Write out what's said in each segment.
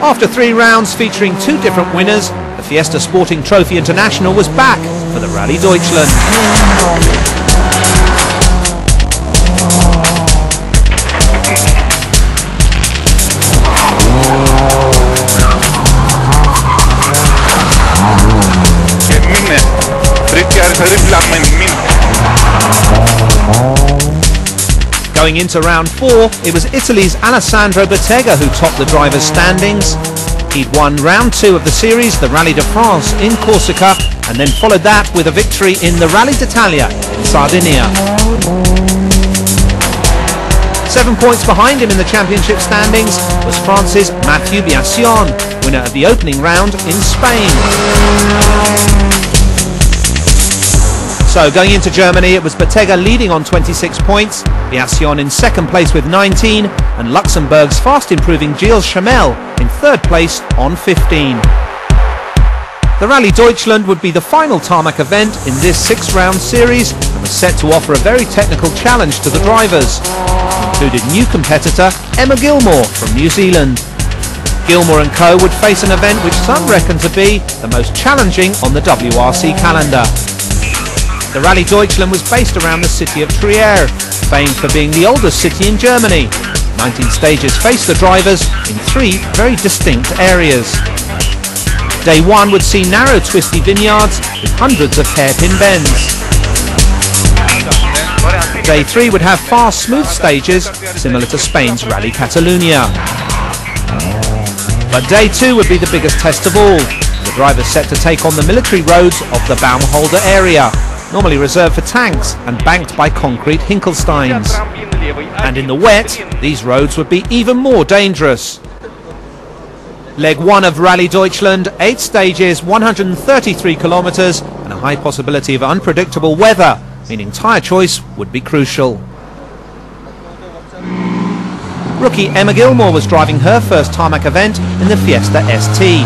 After 3 rounds featuring 2 different winners, the Fiesta Sporting Trophy International was back for the Rally Deutschland. Going into round 4, it was Italy's Alessandro Bottega who topped the drivers' standings. He'd won round 2 of the series, the Rally de France in Corsica, and then followed that with a victory in the Rally d'Italia in Sardinia. 7 points behind him in the championship standings was France's Mathieu Biassion, winner of the opening round in Spain. So going into Germany, it was Bottega leading on 26 points, Biassion in 2nd place with 19, and Luxembourg's fast improving Gilles Chamel in 3rd place on 15. The Rally Deutschland would be the final tarmac event in this 6-round series and was set to offer a very technical challenge to the drivers. It included new competitor Emma Gilmore from New Zealand. Gilmore and co would face an event which some reckon to be the most challenging on the WRC calendar. The Rally Deutschland was based around the city of Trier, famed for being the oldest city in Germany. 19 stages faced the drivers in 3 very distinct areas. Day 1 would see narrow twisty vineyards with hundreds of hairpin bends. Day 3 would have fast smooth stages similar to Spain's Rally Catalunya. But Day 2 would be the biggest test of all. The drivers set to take on the military roads of the Baumholder area, normally reserved for tanks and banked by concrete Hinkelsteins. And in the wet, these roads would be even more dangerous. Leg 1 of Rally Deutschland, 8 stages, 133 kilometres, and a high possibility of unpredictable weather, meaning tyre choice would be crucial. Rookie Emma Gilmore was driving her first tarmac event in the Fiesta ST.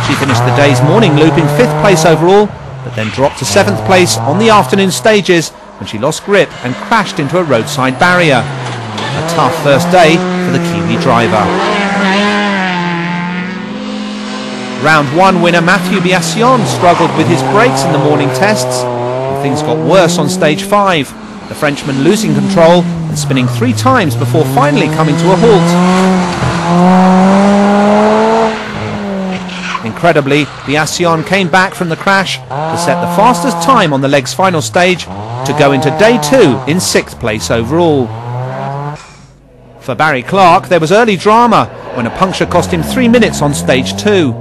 She finished the day's morning loop in 5th place overall, but then dropped to 7th place on the afternoon stages when she lost grip and crashed into a roadside barrier. A tough first day for the Kiwi driver. Round 1 winner Mathieu Biassion struggled with his brakes in the morning tests, and things got worse on stage 5, the Frenchman losing control and spinning 3 times before finally coming to a halt. Incredibly, Biassion came back from the crash to set the fastest time on the leg's final stage to go into Day 2 in 6th place overall. For Barry Clark, there was early drama when a puncture cost him 3 minutes on stage 2.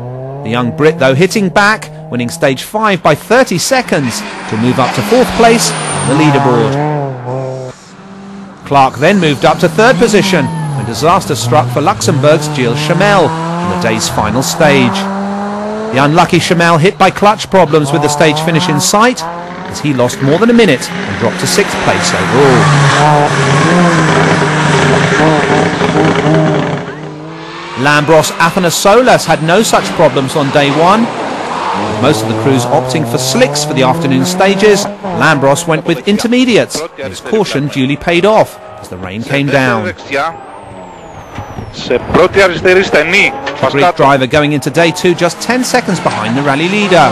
The young Brit, though, hitting back, winning stage 5 by 30 seconds to move up to 4th place on the leaderboard. Clark then moved up to 3rd position when disaster struck for Luxembourg's Gilles Chamel in the day's final stage. The unlucky Chamel hit by clutch problems with the stage finish in sight as he lost more than a minute and dropped to 6th place overall. Lambros Athanassoulas had no such problems on Day 1. With most of the crews opting for slicks for the afternoon stages, Lambros went with intermediates, and his caution duly paid off as the rain came down. The Greek driver going into Day 2 just 10 seconds behind the rally leader.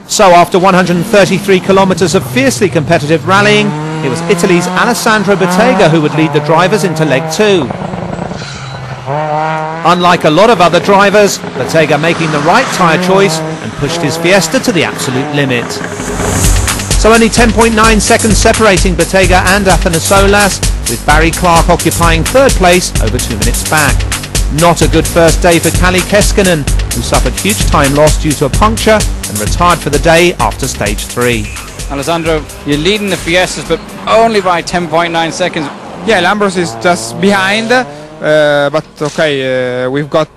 So after 133 kilometres of fiercely competitive rallying, it was Italy's Alessandro Bottega who would lead the drivers into Leg 2. Unlike a lot of other drivers, Bottega making the right tyre choice and pushed his Fiesta to the absolute limit. So only 10.9 seconds separating Bottega and Athanassoulas, with Barry Clark occupying 3rd place over 2 minutes back. Not a good first day for Kali Keskinen, who suffered huge time loss due to a puncture and retired for the day after stage 3. Alessandro, you're leading the Fiestas, but only by 10.9 seconds. Yeah, Lambros is just behind, but okay, we've got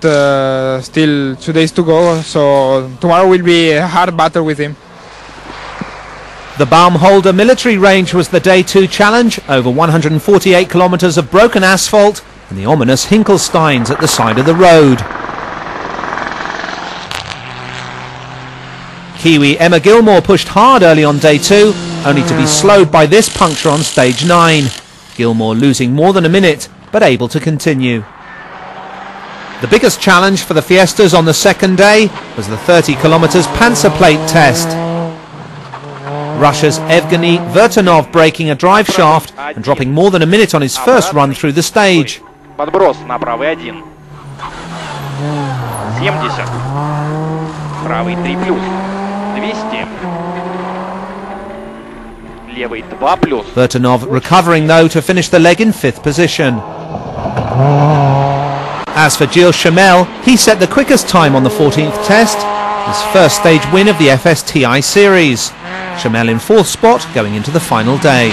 still 2 days to go, so tomorrow will be a hard battle with him. The Baumholder military range was the Day 2 challenge, over 148 kilometres of broken asphalt and the ominous Hinkelsteins at the side of the road. Kiwi Emma Gilmore pushed hard early on Day 2, only to be slowed by this puncture on stage 9. Gilmore losing more than a minute, but able to continue. The biggest challenge for the Fiestas on the second day was the 30 kilometers Panzer Plate test. Russia's Evgeny Vertanov breaking a drive shaft and dropping more than a minute on his first run through the stage. Подброс на правый 1. 70. Правый 3+. 200. Левый 2+. Vertanov recovering though to finish the leg in 5th position. As for Gilles Chamel, he set the quickest time on the 14th test, his first stage win of the FSTI series. Chamel in 4th spot going into the final day.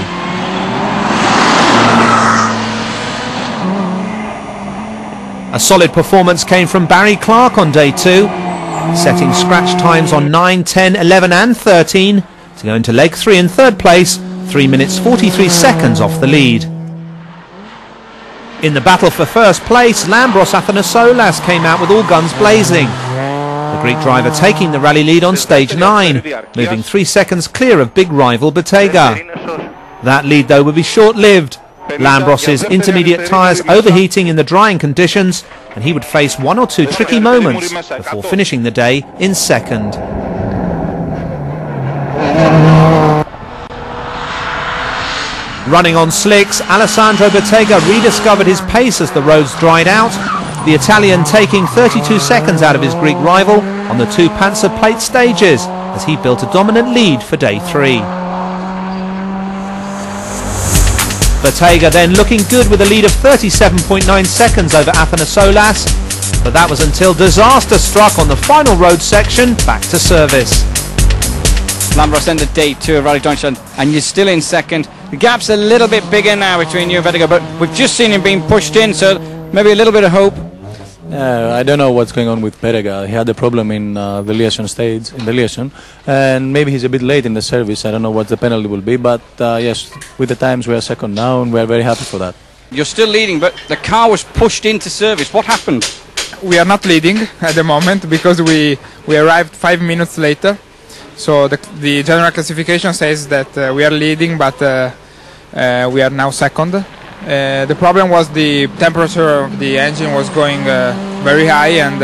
A solid performance came from Barry Clark on day 2, setting scratch times on 9, 10, 11 and 13 to go into leg 3 in 3rd place, 3 minutes 43 seconds off the lead. In the battle for first place, Lambros Athanassoulas came out with all guns blazing. The Greek driver taking the rally lead on stage 9, moving 3 seconds clear of big rival Bettega. That lead though would be short-lived. Lambros's intermediate tyres overheating in the drying conditions, and he would face 1 or 2 tricky moments before finishing the day in 2nd. Running on slicks, Alessandro Bettega rediscovered his pace as the roads dried out, the Italian taking 32 seconds out of his Greek rival on the 2 Panzer Plate stages as he built a dominant lead for day 3. Bettega then looking good with a lead of 37.9 seconds over Athanassoulas, but that was until disaster struck on the final road section back to service. Lambros ended day 2 of Rally Deutschland, and you're still in 2nd. The gap's a little bit bigger now between you and Bettega, but we've just seen him being pushed in, so maybe a little bit of hope. I don't know what's going on with Bettega. He had a problem in the Liaison stage, and maybe he's a bit late in the service. I don't know what the penalty will be, but yes, with the times we are 2nd now, and we are very happy for that. You're still leading, but the car was pushed into service. What happened? We are not leading at the moment because we arrived 5 minutes later. So the general classification says that we are leading, but we are now 2nd. The problem was the temperature of the engine was going very high, and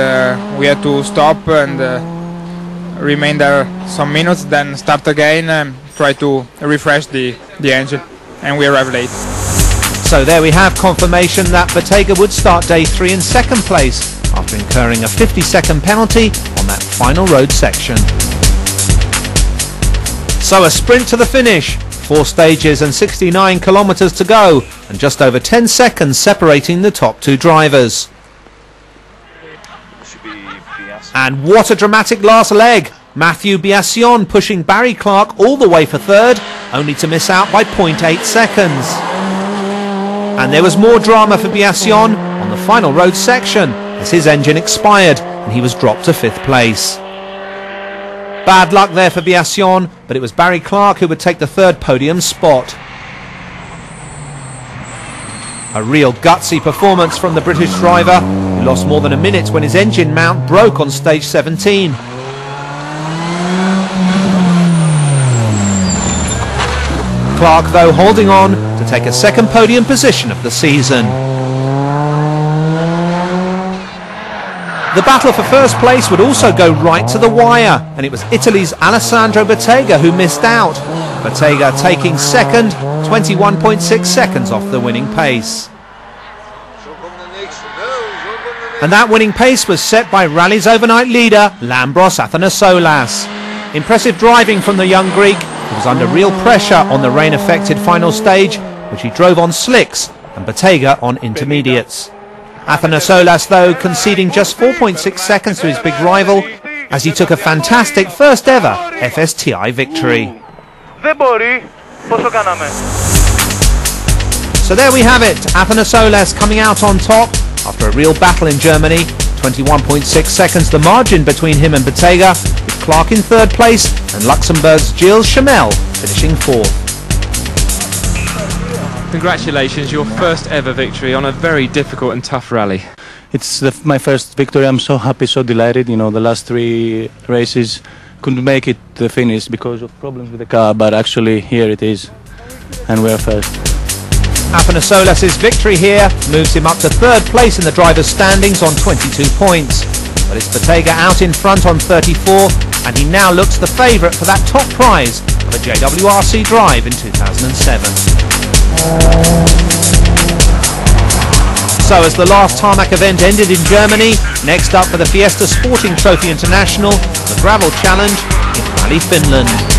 we had to stop and remain there some minutes, then start again and try to refresh the engine, and we arrived late. So there we have confirmation that Bettega would start day 3 in 2nd place after incurring a 50-second penalty on that final road section. So a sprint to the finish, 4 stages and 69 kilometers to go, and just over 10 seconds separating the top 2 drivers. And what a dramatic last leg! Matthew Biassion pushing Barry Clark all the way for 3rd, only to miss out by 0.8 seconds. And there was more drama for Biassion on the final road section, as his engine expired and he was dropped to 5th place. Bad luck there for Biassion, but it was Barry Clark who would take the 3rd podium spot. A real gutsy performance from the British driver, who lost more than a minute when his engine mount broke on stage 17. Clark though holding on to take a 2nd podium position of the season. The battle for first place would also go right to the wire, and it was Italy's Alessandro Bettega who missed out. Bettega taking 2nd, 21.6 seconds off the winning pace. And that winning pace was set by Rally's overnight leader, Lambros Athanassoulas. Impressive driving from the young Greek, who was under real pressure on the rain-affected final stage, which he drove on slicks, and Bettega on intermediates. Athanassoulas though conceding just 4.6 seconds to his big rival as he took a fantastic first ever FSTI victory. So there we have it, Athanassoulas coming out on top after a real battle in Germany. 21.6 seconds the margin between him and Bettega, with Clark in 3rd place and Luxembourg's Gilles Chamel finishing 4th. Congratulations, your first ever victory on a very difficult and tough rally. It's my first victory. I'm so happy, so delighted. You know, the last 3 races couldn't make it to the finish because of problems with the car, but actually here it is, and we're first. Athanassoulas' victory here moves him up to third place in the drivers' standings on 22 points. But it's Bettega out in front on 34, and he now looks the favourite for that top prize of a JWRC drive in 2007. So as the last tarmac event ended in Germany, next up for the Fiesta Sporting Trophy International, the Gravel Challenge in Rally Finland.